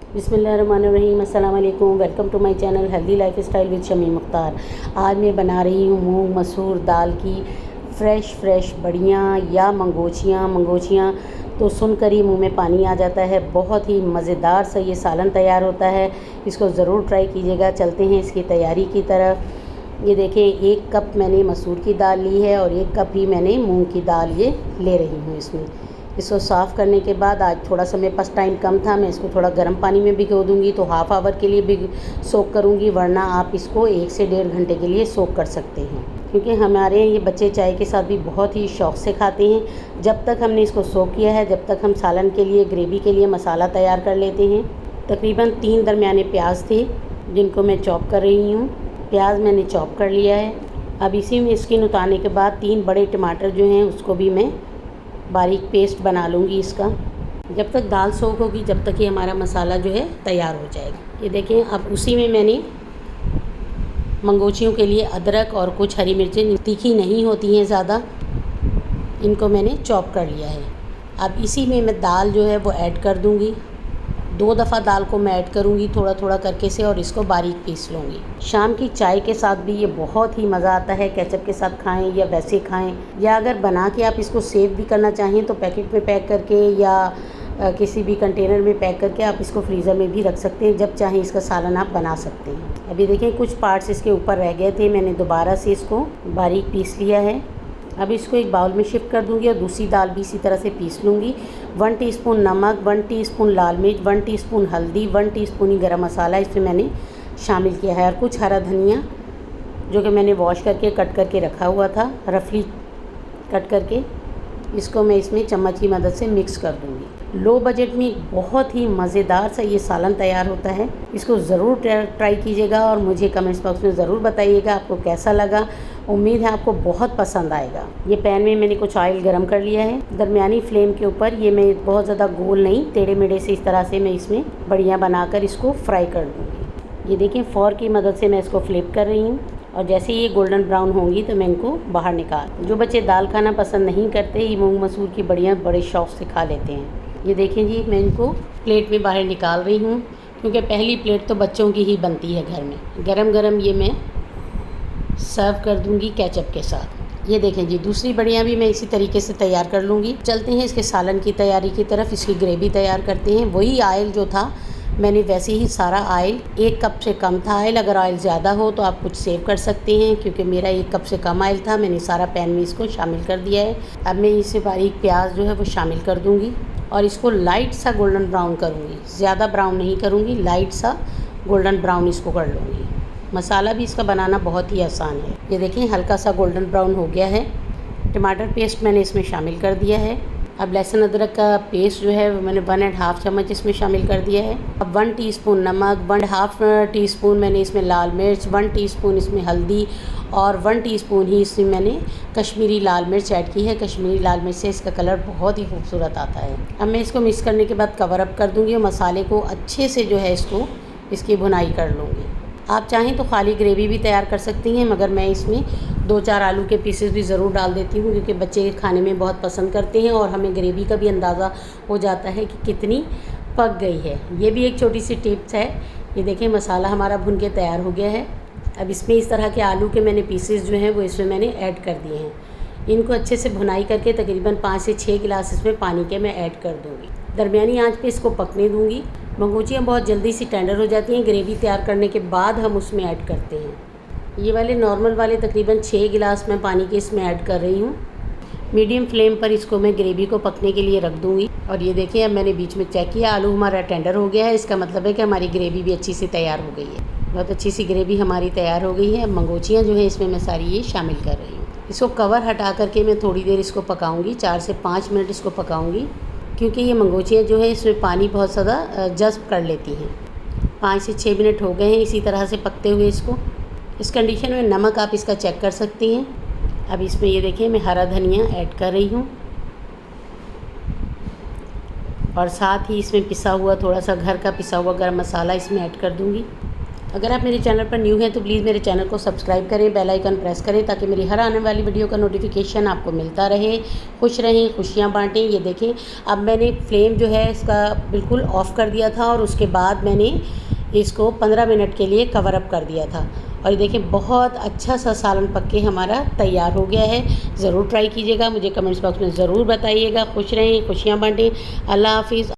बिस्मिल्लाहिर्रहमानिर्रहीम, अस्सलाम वालेकुम। Welcome to my channel healthy life style with Shami Mukhtar. आज मैं बना रही हूँ मूंग मसूर दाल की फ्रेश बड़ियाँ या मंगोचियाँ तो सुनकर ही मुंह में पानी आ जाता है। बहुत ही मज़ेदार सा ये सालन तैयार होता है, इसको ज़रूर ट्राई कीजिएगा। चलते हैं इसकी तैयारी की तरफ। ये देखें, 1 कप मैंने मसूर की दाल ली है और 1 कप ही मैंने मूंग की दाल ये ले रही हूँ। इसको साफ़ करने के बाद, आज थोड़ा सा मेरे पास टाइम कम था, मैं इसको थोड़ा गर्म पानी में भिगो दूँगी, तो हाफ़ आवर के लिए भी सोक करूँगी, वरना आप इसको 1 से 1.5 घंटे के लिए सोक कर सकते हैं, क्योंकि हमारे ये बच्चे चाय के साथ भी बहुत ही शौक़ से खाते हैं। जब तक हमने इसको सोक किया है, जब तक हम सालन के लिए ग्रेवी के लिए मसाला तैयार कर लेते हैं। तकरीबन 3 दरमियाने प्याज थे जिनको मैं चॉप कर रही हूँ। प्याज मैंने चॉप कर लिया है। अब इसी में स्किन उतारने के बाद 3 बड़े टमाटर जो हैं उसको भी मैं बारीक पेस्ट बना लूँगी इसका। जब तक दाल सोख होगी, जब तक ये हमारा मसाला जो है तैयार हो जाएगा। ये देखें, अब उसी में मैंने मंगोचियों के लिए अदरक और कुछ हरी मिर्चें, तीखी नहीं होती हैं ज़्यादा, इनको मैंने चॉप कर लिया है। अब इसी में मैं दाल जो है वो ऐड कर दूँगी। 2 दफ़ा दाल को मैं ऐड करूँगी थोड़ा करके से, और इसको बारीक पीस लूँगी। शाम की चाय के साथ भी ये बहुत ही मज़ा आता है। केचप के साथ खाएं या वैसे खाएं, या अगर बना के आप इसको सेव भी करना चाहें तो पैकेट में पैक करके या किसी भी कंटेनर में पैक करके आप इसको फ्रीज़र में भी रख सकते हैं। जब चाहें इसका सालन आप बना सकते हैं। अभी देखें, कुछ पार्ट्स इसके ऊपर रह गए थे, मैंने दोबारा से इसको बारीक पीस लिया है। अब इसको एक बाउल में शिफ्ट कर दूंगी और दूसरी दाल भी इसी तरह से पीस लूँगी। 1 टीस्पून नमक, 1 टीस्पून लाल मिर्च, 1 टीस्पून हल्दी, 1 टीस्पून ही गरम मसाला इसमें मैंने शामिल किया है, और कुछ हरा धनिया जो कि मैंने वॉश करके कट करके रखा हुआ था, रफली कट करके, इसको मैं इसमें चम्मच की मदद से मिक्स कर दूँगी। लो बजट में बहुत ही मज़ेदार सा ये सालन तैयार होता है। इसको ज़रूर ट्राई कीजिएगा और मुझे कमेंट्स बॉक्स में ज़रूर बताइएगा आपको कैसा लगा। उम्मीद है आपको बहुत पसंद आएगा। ये पैन में मैंने कुछ ऑयल गरम कर लिया है, दरमियानी फ्लेम के ऊपर। ये मैं बहुत ज़्यादा गोल नहीं, टेढ़े मेढ़े से इस तरह से मैं इसमें बढ़िया बनाकर इसको फ्राई कर दूँगी। ये देखिए, फ़ोर्क की मदद से मैं इसको फ्लिप कर रही हूँ, और जैसे ये गोल्डन ब्राउन होंगी तो मैं इनको बाहर निकाल। जो बच्चे दाल खाना पसंद नहीं करते, ये मूंग मसूर की बढ़िया बड़े शौक़ से खा लेते हैं। ये देखें जी, मैं इनको प्लेट में बाहर निकाल रही हूँ, क्योंकि पहली प्लेट तो बच्चों की ही बनती है घर में। गरम ये मैं सर्व कर दूँगी केचप के साथ। ये देखें जी, दूसरी बढ़िया भी मैं इसी तरीके से तैयार कर लूँगी। चलते हैं इसके सालन की तैयारी की तरफ। इसकी ग्रेवी तैयार करते हैं। वही ऑयल जो था, मैंने वैसे ही सारा ऑयल, 1 कप से कम था ऑयल। अगर ऑयल ज़्यादा हो तो आप कुछ सेव कर सकते हैं, क्योंकि मेरा 1 कप से कम ऑयल था। मैंने सारा पैन में इसको शामिल कर दिया है। अब मैं इसे बारीक प्याज जो है वो शामिल कर दूँगी, और इसको लाइट सा गोल्डन ब्राउन करूँगी। ज़्यादा ब्राउन नहीं करूँगी, लाइट सा गोल्डन ब्राउन इसको कर लूँगी। मसाला भी इसका बनाना बहुत ही आसान है। ये देखें, हल्का सा गोल्डन ब्राउन हो गया है। टमाटर पेस्ट मैंने इसमें शामिल कर दिया है। अब लहसुन अदरक का पेस्ट जो है वो मैंने 1.5 चम्मच इसमें शामिल कर दिया है। अब 1 टीस्पून नमक, 1.5 टीस्पून मैंने इसमें लाल मिर्च, 1 टीस्पून इसमें हल्दी, और 1 टीस्पून ही इसमें मैंने कश्मीरी लाल मिर्च ऐड की है। कश्मीरी लाल मिर्च से इसका कलर बहुत ही खूबसूरत आता है। अब मैं इसको मिक्स करने के बाद कवर अप कर दूँगी, और मसाले को अच्छे से जो है इसकी भुनाई कर लूँगी। आप चाहें तो खाली ग्रेवी भी तैयार कर सकती हैं, मगर मैं इसमें 2-4 आलू के पीसेस भी ज़रूर डाल देती हूँ, क्योंकि बच्चे खाने में बहुत पसंद करते हैं, और हमें ग्रेवी का भी अंदाज़ा हो जाता है कि कितनी पक गई है। ये भी एक छोटी सी टिप्स है। ये देखें, मसाला हमारा भुन के तैयार हो गया है। अब इसमें इस तरह के आलू के मैंने पीसेस जो हैं वो इसमें मैंने ऐड कर दिए हैं। इनको अच्छे से भुनाई करके तकरीबन 5 से 6 गिलास इसमें पानी के मैं ऐड कर दूँगी। दरमियानी आंच पे इसको पकने दूँगी। मंगोचियाँ बहुत जल्दी से टेंडर हो जाती हैं ग्रेवी तैयार करने के बाद हम उसमें ऐड करते हैं। ये वाले नॉर्मल वाले तकरीबन 6 गिलास मैं पानी के इसमें ऐड कर रही हूँ। मीडियम फ्लेम पर इसको मैं ग्रेवी को पकने के लिए रख दूँगी। और ये देखिए, अब मैंने बीच में चेक किया, आलू हमारा टेंडर हो गया है। इसका मतलब है कि हमारी ग्रेवी भी अच्छी से तैयार हो गई है। बहुत अच्छी सी ग्रेवी हमारी तैयार हो गई है। अब मंगोचियाँ जो है इसमें मैं सारी ये शामिल कर रही हूँ। इसको कवर हटा करके मैं थोड़ी देर इसको पकाऊँगी, 4 से 5 मिनट इसको पकाऊँगी, क्योंकि ये मंगोचियाँ जो है इसमें पानी बहुत ज़्यादा जज़्ब कर लेती हैं। 5 से 6 मिनट हो गए हैं इसी तरह से पकते हुए इसको। इस कंडीशन में नमक आप इसका चेक कर सकती हैं। अब इसमें ये देखिए, मैं हरा धनिया ऐड कर रही हूँ, और साथ ही इसमें पिसा हुआ थोड़ा सा घर का पिसा हुआ गरम मसाला इसमें ऐड कर दूँगी। अगर आप मेरे चैनल पर न्यू हैं तो प्लीज़ मेरे चैनल को सब्सक्राइब करें, बेल आइकन प्रेस करें ताकि मेरी हर आने वाली वीडियो का नोटिफिकेशन आपको मिलता रहे। खुश रहें, खुशियाँ बाँटें। ये देखें, अब मैंने फ्लेम जो है इसका बिल्कुल ऑफ़ कर दिया था और उसके बाद मैंने इसको 15 मिनट के लिए कवर अप कर दिया था। और ये देखें, बहुत अच्छा सा सालन पक के हमारा तैयार हो गया है। ज़रूर ट्राई कीजिएगा, मुझे कमेंट्स बॉक्स में ज़रूर बताइएगा। खुश रहें, खुशियाँ बाँटें। अल्लाह हाफ़िज़।